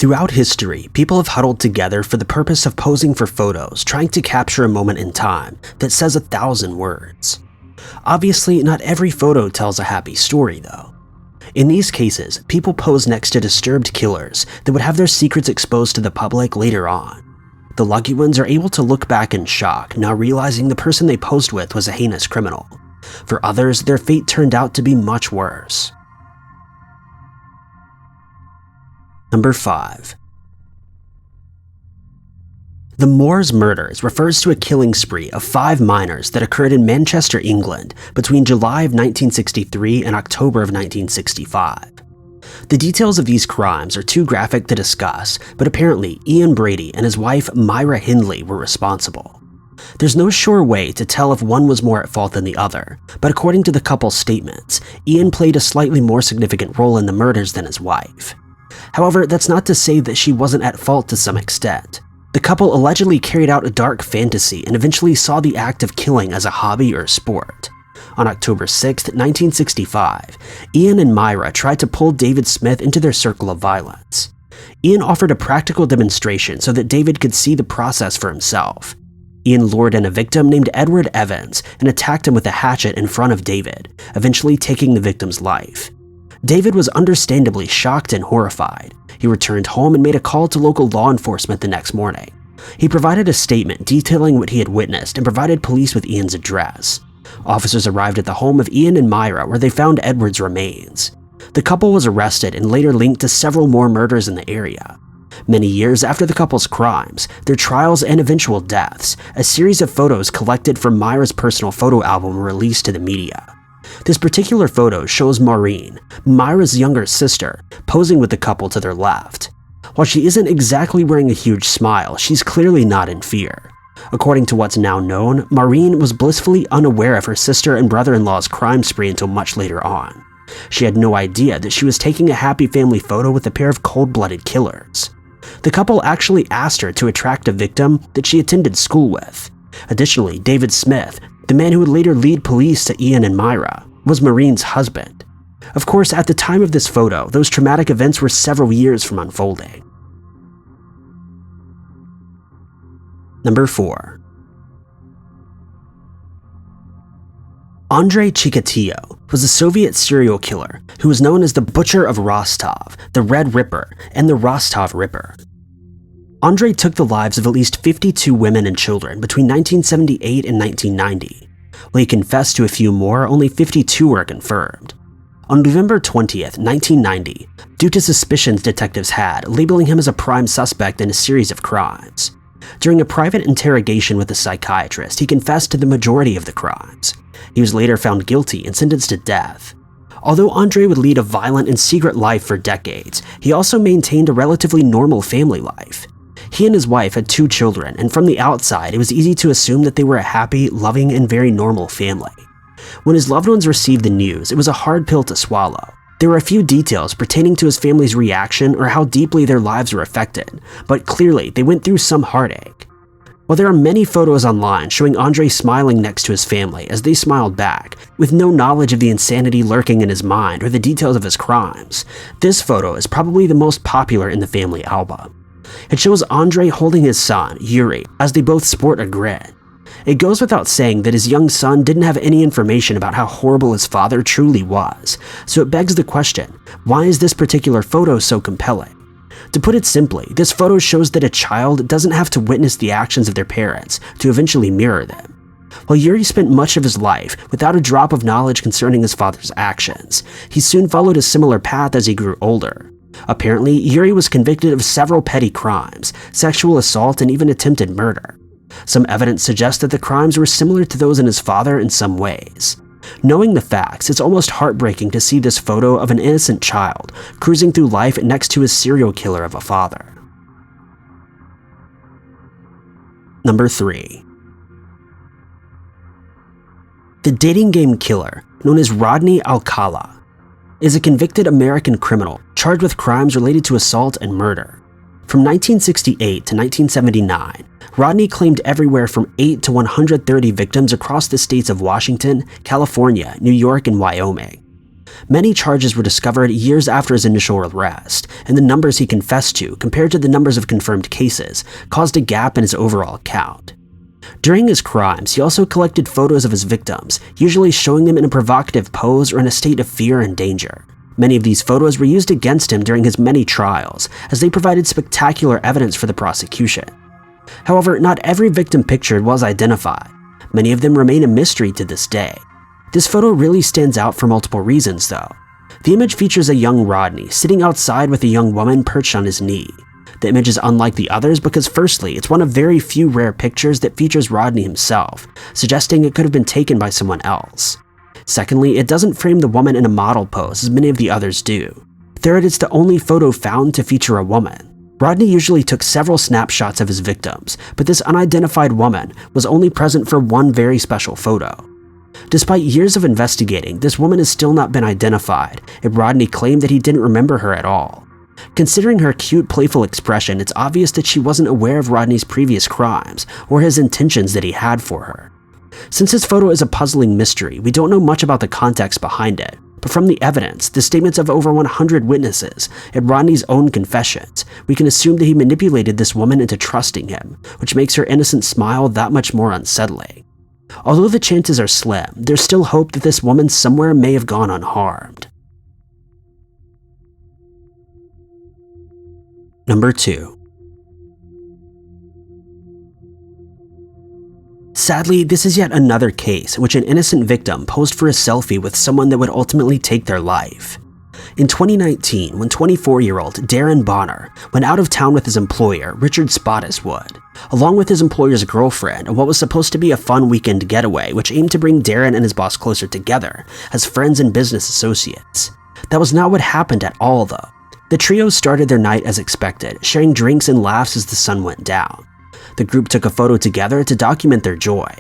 Throughout history, people have huddled together for the purpose of posing for photos, trying to capture a moment in time that says 1,000 words. Obviously, not every photo tells a happy story, though. In these cases, people pose next to disturbed killers that would have their secrets exposed to the public later on. The lucky ones are able to look back in shock, now realizing the person they posed with was a heinous criminal. For others, their fate turned out to be much worse. Number 5. The Moors murders refers to a killing spree of 5 minors that occurred in Manchester, England between July of 1963 and October of 1965. The details of these crimes are too graphic to discuss, but apparently Ian Brady and his wife Myra Hindley were responsible. There's no sure way to tell if one was more at fault than the other, but according to the couple's statements, Ian played a slightly more significant role in the murders than his wife. However, that's not to say that she wasn't at fault to some extent. The couple allegedly carried out a dark fantasy and eventually saw the act of killing as a hobby or sport. On October 6, 1965, Ian and Myra tried to pull David Smith into their circle of violence. Ian offered a practical demonstration so that David could see the process for himself. Ian lured in a victim named Edward Evans and attacked him with a hatchet in front of David, eventually taking the victim's life. David was understandably shocked and horrified. He returned home and made a call to local law enforcement the next morning. He provided a statement detailing what he had witnessed and provided police with Ian's address. Officers arrived at the home of Ian and Myra where they found Edward's remains. The couple was arrested and later linked to several more murders in the area. Many years after the couple's crimes, their trials and eventual deaths, a series of photos collected from Myra's personal photo album were released to the media. This particular photo shows Maureen, Myra's younger sister, posing with the couple to their left. While she isn't exactly wearing a huge smile, she's clearly not in fear. According to what's now known, Maureen was blissfully unaware of her sister and brother-in-law's crime spree until much later on. She had no idea that she was taking a happy family photo with a pair of cold-blooded killers. The couple actually asked her to attract a victim that she attended school with. Additionally, David Smith, the man who would later lead police to Ian and Myra, was Maureen's husband. Of course, at the time of this photo, those traumatic events were several years from unfolding. Number 4. Andrei Chikatilo was a Soviet serial killer who was known as the Butcher of Rostov, the Red Ripper, and the Rostov Ripper. Andrei took the lives of at least 52 women and children between 1978 and 1990. While he confessed to a few more, only 52 were confirmed. On November 20th, 1990, due to suspicions detectives had, labeling him as a prime suspect in a series of crimes. During a private interrogation with a psychiatrist, he confessed to the majority of the crimes. He was later found guilty and sentenced to death. Although Andrei would lead a violent and secret life for decades, he also maintained a relatively normal family life. He and his wife had 2 children, and from the outside, it was easy to assume that they were a happy, loving, and very normal family. When his loved ones received the news, it was a hard pill to swallow. There were a few details pertaining to his family's reaction or how deeply their lives were affected, but clearly they went through some heartache. While there are many photos online showing Andrei smiling next to his family as they smiled back, with no knowledge of the insanity lurking in his mind or the details of his crimes, this photo is probably the most popular in the family album. It shows Andrei holding his son, Yuri, as they both sport a grin. It goes without saying that his young son didn't have any information about how horrible his father truly was, so it begs the question, why is this particular photo so compelling? To put it simply, this photo shows that a child doesn't have to witness the actions of their parents to eventually mirror them. While Yuri spent much of his life without a drop of knowledge concerning his father's actions, he soon followed a similar path as he grew older. Apparently, Yuri was convicted of several petty crimes, sexual assault, and even attempted murder. Some evidence suggests that the crimes were similar to those in his father in some ways. Knowing the facts, it's almost heartbreaking to see this photo of an innocent child cruising through life next to his serial killer of a father. Number 3. The dating game killer, known as Rodney Alcala, is a convicted American criminal charged with crimes related to assault and murder. From 1968 to 1979, Rodney claimed everywhere from 8 to 130 victims across the states of Washington, California, New York, and Wyoming. Many charges were discovered years after his initial arrest, and the numbers he confessed to, compared to the numbers of confirmed cases, caused a gap in his overall count. During his crimes, he also collected photos of his victims, usually showing them in a provocative pose or in a state of fear and danger. Many of these photos were used against him during his many trials, as they provided spectacular evidence for the prosecution. However, not every victim pictured was identified. Many of them remain a mystery to this day. This photo really stands out for multiple reasons, though. The image features a young Rodney sitting outside with a young woman perched on his knee. The image is unlike the others because firstly, it's one of very few rare pictures that features Rodney himself, suggesting it could have been taken by someone else. Secondly, it doesn't frame the woman in a model pose as many of the others do. Third, it's the only photo found to feature a woman. Rodney usually took several snapshots of his victims, but this unidentified woman was only present for one very special photo. Despite years of investigating, this woman has still not been identified, and Rodney claimed that he didn't remember her at all. Considering her cute, playful expression, it's obvious that she wasn't aware of Rodney's previous crimes or his intentions that he had for her. Since his photo is a puzzling mystery, we don't know much about the context behind it, but from the evidence, the statements of over 100 witnesses, and Rodney's own confessions, we can assume that he manipulated this woman into trusting him, which makes her innocent smile that much more unsettling. Although the chances are slim, there's still hope that this woman somewhere may have gone unharmed. Number 2. Sadly, this is yet another case in which an innocent victim posed for a selfie with someone that would ultimately take their life. In 2019, when 24-year-old Darren Bonner went out of town with his employer, Richard Spottiswoode, along with his employer's girlfriend on what was supposed to be a fun weekend getaway which aimed to bring Darren and his boss closer together as friends and business associates. That was not what happened at all, though. The trio started their night as expected, sharing drinks and laughs as the sun went down. The group took a photo together to document their joy.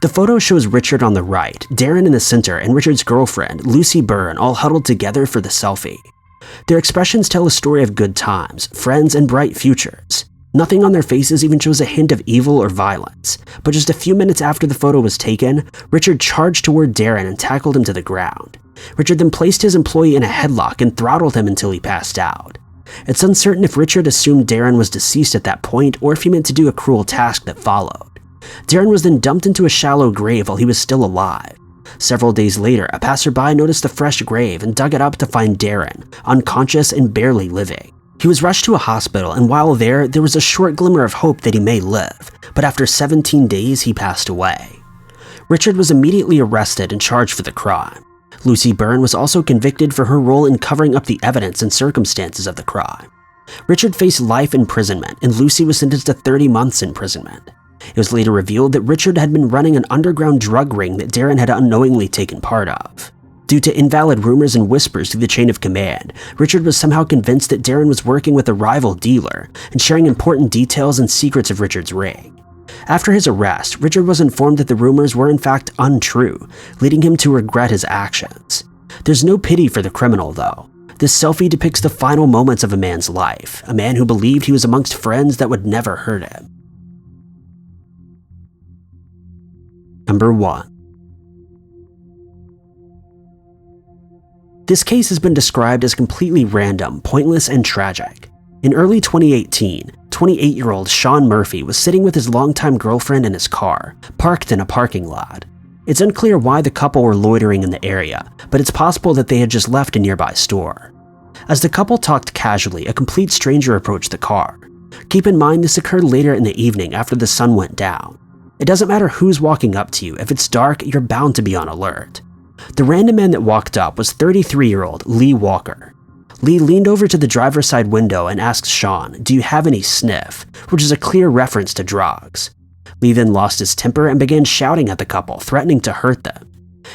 The photo shows Richard on the right, Darren in the center, and Richard's girlfriend, Lucy Byrne, all huddled together for the selfie. Their expressions tell a story of good times, friends, and bright futures. Nothing on their faces even shows a hint of evil or violence, but just a few minutes after the photo was taken, Richard charged toward Darren and tackled him to the ground. Richard then placed his employee in a headlock and throttled him until he passed out. It's uncertain if Richard assumed Darren was deceased at that point or if he meant to do a cruel task that followed. Darren was then dumped into a shallow grave while he was still alive. Several days later, a passerby noticed the fresh grave and dug it up to find Darren, unconscious and barely living. He was rushed to a hospital, and while there was a short glimmer of hope that he may live, but after 17 days he passed away. Richard was immediately arrested and charged for the crime. Lucy Byrne was also convicted for her role in covering up the evidence and circumstances of the crime. Richard faced life imprisonment, and Lucy was sentenced to 30 months imprisonment. It was later revealed that Richard had been running an underground drug ring that Darren had unknowingly taken part of. Due to invalid rumors and whispers through the chain of command, Richard was somehow convinced that Darren was working with a rival dealer and sharing important details and secrets of Richard's ring. After his arrest, Richard was informed that the rumors were in fact untrue, leading him to regret his actions. There's no pity for the criminal, though. This selfie depicts the final moments of a man's life, a man who believed he was amongst friends that would never hurt him. Number 1. This case has been described as completely random, pointless, and tragic. In early 2018, 28-year-old Sean Murphy was sitting with his longtime girlfriend in his car, parked in a parking lot. It's unclear why the couple were loitering in the area, but it's possible that they had just left a nearby store. As the couple talked casually, a complete stranger approached the car. Keep in mind this occurred later in the evening after the sun went down. It doesn't matter who's walking up to you, if it's dark, you're bound to be on alert. The random man that walked up was 33-year-old Lee Walker. Lee leaned over to the driver's side window and asked Sean, "Do you have any sniff?" which is a clear reference to drugs. Lee then lost his temper and began shouting at the couple, threatening to hurt them.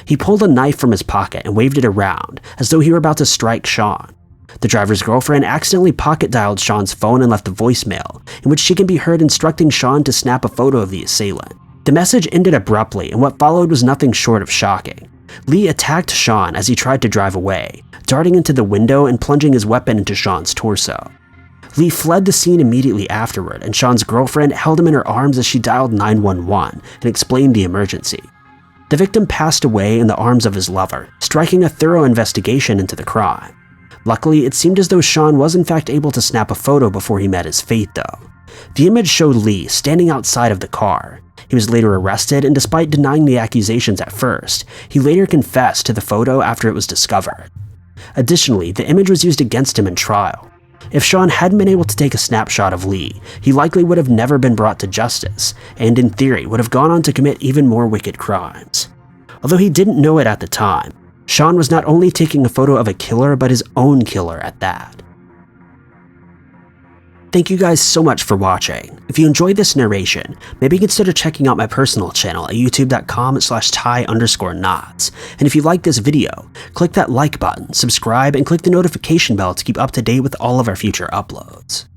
He pulled a knife from his pocket and waved it around, as though he were about to strike Sean. The driver's girlfriend accidentally pocket-dialed Sean's phone and left a voicemail, in which she can be heard instructing Sean to snap a photo of the assailant. The message ended abruptly, and what followed was nothing short of shocking. Lee attacked Sean as he tried to drive away, darting into the window and plunging his weapon into Sean's torso. Lee fled the scene immediately afterward, and Sean's girlfriend held him in her arms as she dialed 911 and explained the emergency. The victim passed away in the arms of his lover, striking a thorough investigation into the crime. Luckily, it seemed as though Sean was in fact able to snap a photo before he met his fate though. The image showed Lee standing outside of the car. He was later arrested, and despite denying the accusations at first, he later confessed to the photo after it was discovered. Additionally, the image was used against him in trial. If Sean hadn't been able to take a snapshot of Lee, he likely would have never been brought to justice, and in theory would have gone on to commit even more wicked crimes. Although he didn't know it at the time, Sean was not only taking a photo of a killer, but his own killer at that. Thank you guys so much for watching. If you enjoyed this narration, maybe consider checking out my personal channel at youtube.com/ty_knots. And if you like this video, click that like button, subscribe, and click the notification bell to keep up to date with all of our future uploads.